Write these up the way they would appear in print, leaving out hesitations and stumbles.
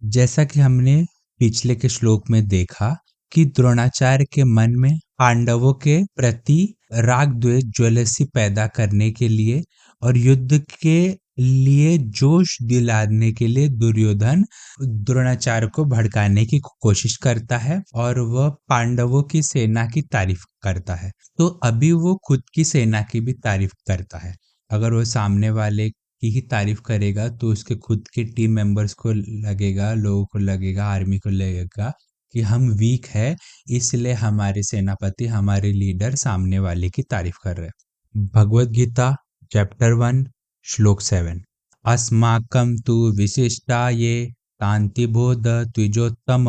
जैसा कि हमने पिछले के श्लोक में देखा कि द्रोणाचार्य के मन में पांडवों के प्रति राग द्वेष ज्वेलसी पैदा करने के लिए और युद्ध के लिए जोश दिलाने के लिए दुर्योधन द्रोणाचार्य को भड़काने की कोशिश करता है और वह पांडवों की सेना की तारीफ करता है। तो अभी वो खुद की सेना की भी तारीफ करता है। अगर वो सामने वाले की ही तारीफ करेगा तो उसके खुद के टीम मेंबर्स को लगेगा, लोगों को लगेगा, आर्मी को लगेगा कि हम वीक है, इसलिए हमारे सेनापति, हमारे लीडर सामने वाले की तारीफ कर रहे हैं। भगवत गीता चैप्टर 1 श्लोक 7 अस्माकं तु विशिष्टा ये तांति बोध द्विजोत्तम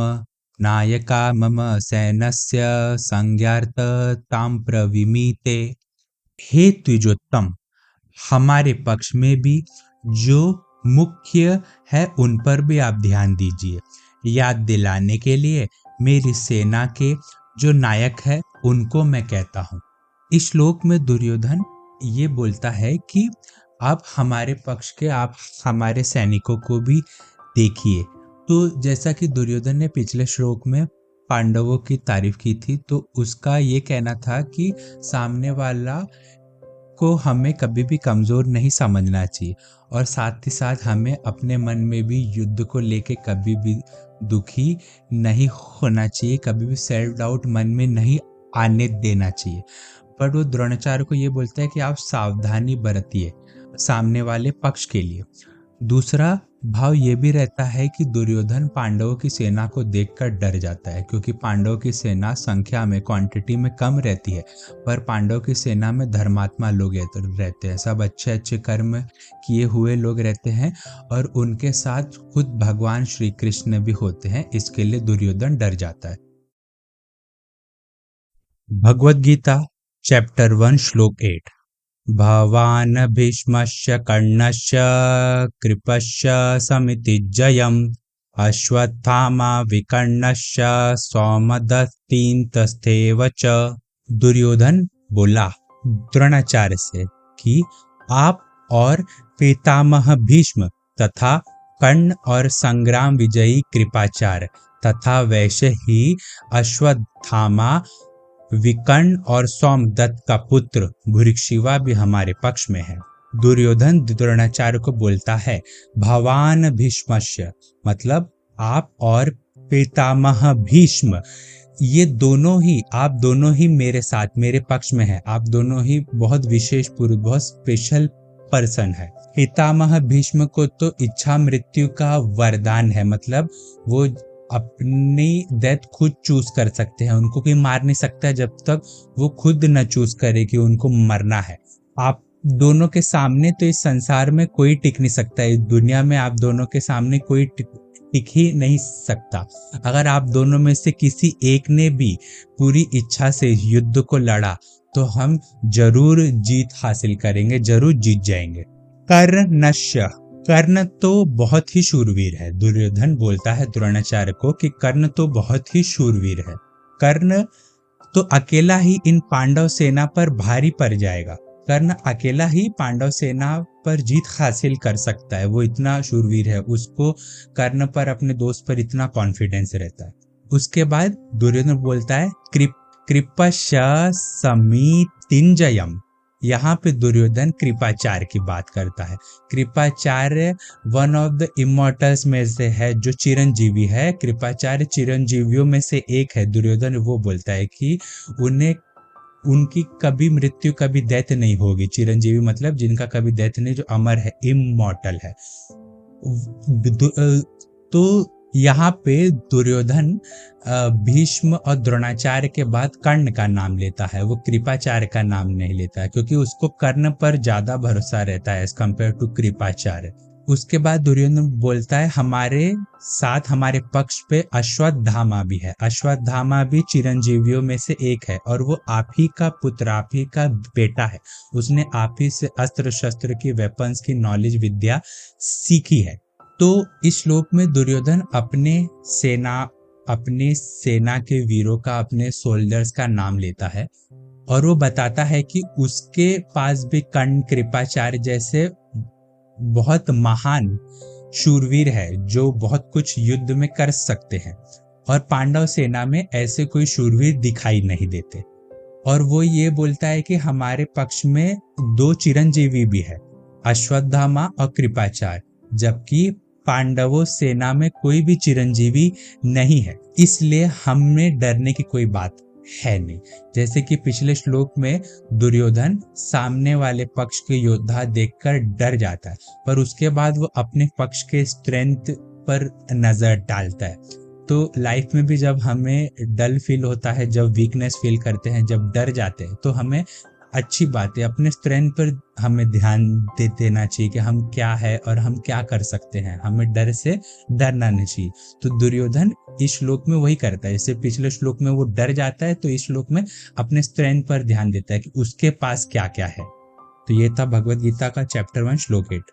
नायका मम सैन्यस्य संज्ञार्थ ताम प्रविमीते। हे द्विजोत्तम, हमारे पक्ष में भी जो मुख्य है उन पर भी आप ध्यान दीजिए। याद दिलाने के लिए मेरी सेना के जो नायक है उनको मैं कहता हूँ। इस श्लोक में दुर्योधन ये बोलता है कि आप हमारे पक्ष के, आप हमारे सैनिकों को भी देखिए। तो जैसा कि दुर्योधन ने पिछले श्लोक में पांडवों की तारीफ की थी, तो उसका ये कहना था कि सामने वाला को हमें कभी भी कमज़ोर नहीं समझना चाहिए और साथ ही साथ हमें अपने मन में भी युद्ध को लेके कभी भी दुखी नहीं होना चाहिए, कभी भी सेल्फ डाउट मन में नहीं आने देना चाहिए। पर वो द्रोणाचार्य को ये बोलता है कि आप सावधानी बरतिए सामने वाले पक्ष के लिए। दूसरा भाव ये भी रहता है कि दुर्योधन पांडवों की सेना को देखकर डर जाता है, क्योंकि पांडवों की सेना संख्या में, क्वांटिटी में कम रहती है, पर पांडवों की सेना में धर्मात्मा लोग रहते हैं, सब अच्छे अच्छे कर्म किए हुए लोग रहते हैं और उनके साथ खुद भगवान श्री कृष्ण भी होते हैं। इसके लिए दुर्योधन डर जाता है। भगवत गीता चैप्टर 1 श्लोक 8 भवान् भीष्मस्य कर्णस्य कृपस्य समितिज्जयम् अश्वत्थामा विकर्णस्य सौमदत्तिस्तथैव च। दुर्योधन बोला द्रोणाचार्य से कि आप और पितामह भीष्म तथा कर्ण और संग्राम विजयी कृपाचार्य तथा वैसे ही अश्वत्थामा, विकर्ण और सोमदत्त का पुत्र भूरिश्रवा भी हमारे पक्ष में है। दुर्योधन द्रोणाचार्य को बोलता है भवान भीष्मस्य, मतलब आप और पितामह भीष्म, ये दोनों ही, आप दोनों ही मेरे साथ, मेरे पक्ष में है। आप दोनों ही बहुत विशेष पुरुष, बहुत स्पेशल पर्सन है। पितामह भीष्म को तो इच्छा मृत्यु का वरदान है, मतलब वो अपनी डेथ खुद चूज कर सकते हैं, उनको कोई मार नहीं सकता जब तक वो खुद न चूज करे कि उनको मरना है। आप दोनों के सामने तो इस संसार में कोई टिक नहीं सकता, इस दुनिया में आप दोनों के सामने कोई टिक ही नहीं सकता। अगर आप दोनों में से किसी एक ने भी पूरी इच्छा से युद्ध को लड़ा तो हम जरूर जीत हासिल करेंगे, जरूर जीत जाएंगे। कर्णस्य, कर्ण तो बहुत ही शूरवीर है। दुर्योधन बोलता है द्रोणाचार्य को कि कर्ण तो बहुत ही शूरवीर है। कर्ण तो अकेला ही इन पांडव सेना पर भारी पड़ जाएगा। कर्ण अकेला ही पांडव सेना पर जीत हासिल कर सकता है, वो इतना शूरवीर है, उसको कर्ण पर, अपने दोस्त पर इतना कॉन्फिडेंस रहता है। उसके बाद दुर्योधन बोलता है कृपस्य समितिज्जयम्। यहाँ पे दुर्योधन कृपाचार्य की बात करता है। Kripacharya one of the immortals में से है, जो चिरंजीवी है। कृपाचार्य चिरंजीवियों में से एक है। दुर्योधन वो बोलता है कि उनकी कभी मृत्यु, कभी डेथ नहीं होगी। चिरंजीवी मतलब जिनका कभी डेथ नहीं, जो अमर है, इमॉर्टल है। तो यहाँ पे दुर्योधन भीष्म और द्रोणाचार्य के बाद कर्ण का नाम लेता है, वो कृपाचार्य का नाम नहीं लेता है, क्योंकि उसको कर्ण पर ज्यादा भरोसा रहता है एज कम्पेयर टू कृपाचार्य। उसके बाद दुर्योधन बोलता है हमारे साथ, हमारे पक्ष पे अश्वत्थामा भी है। अश्वत्थामा भी चिरंजीवियों में से एक है और वो आप ही का पुत्र, आप ही का बेटा है। उसने आप ही से अस्त्र शस्त्र की, वेपन्स की नॉलेज, विद्या सीखी है। तो इस श्लोक में दुर्योधन अपने सेना के वीरों का, अपने सोल्जर्स का नाम लेता है और वो बताता है कि उसके पास भी कर्ण, कृपाचार्य जैसे बहुत महान शूरवीर है जो बहुत कुछ युद्ध में कर सकते हैं, और पांडव सेना में ऐसे कोई शूरवीर दिखाई नहीं देते। और वो ये बोलता है कि हमारे पक्ष में दो चिरंजीवी भी है, अश्वत्थामा और कृपाचार्य, जबकि पांडवों सेना में कोई भी चिरंजीवी नहीं है, इसलिए हमें डरने की कोई बात है नहीं। जैसे कि पिछले श्लोक में दुर्योधन सामने वाले पक्ष के योद्धा देखकर डर जाता है, पर उसके बाद वो अपने पक्ष के स्ट्रेंथ पर नजर डालता है। तो लाइफ में भी जब हमें डल फील होता है, जब वीकनेस फील करते हैं, जब डर जाते हैं, तो हमें अच्छी बात है अपने स्ट्रेंथ पर हमें ध्यान देना चाहिए कि हम क्या है और हम क्या कर सकते हैं, हमें डर से डरना नहीं चाहिए। तो दुर्योधन इस श्लोक में वही करता है, जैसे पिछले श्लोक में वो डर जाता है, तो इस श्लोक में अपने स्ट्रेंथ पर ध्यान देता है कि उसके पास क्या क्या है। तो ये था भगवत गीता का चैप्टर 1 श्लोक 8।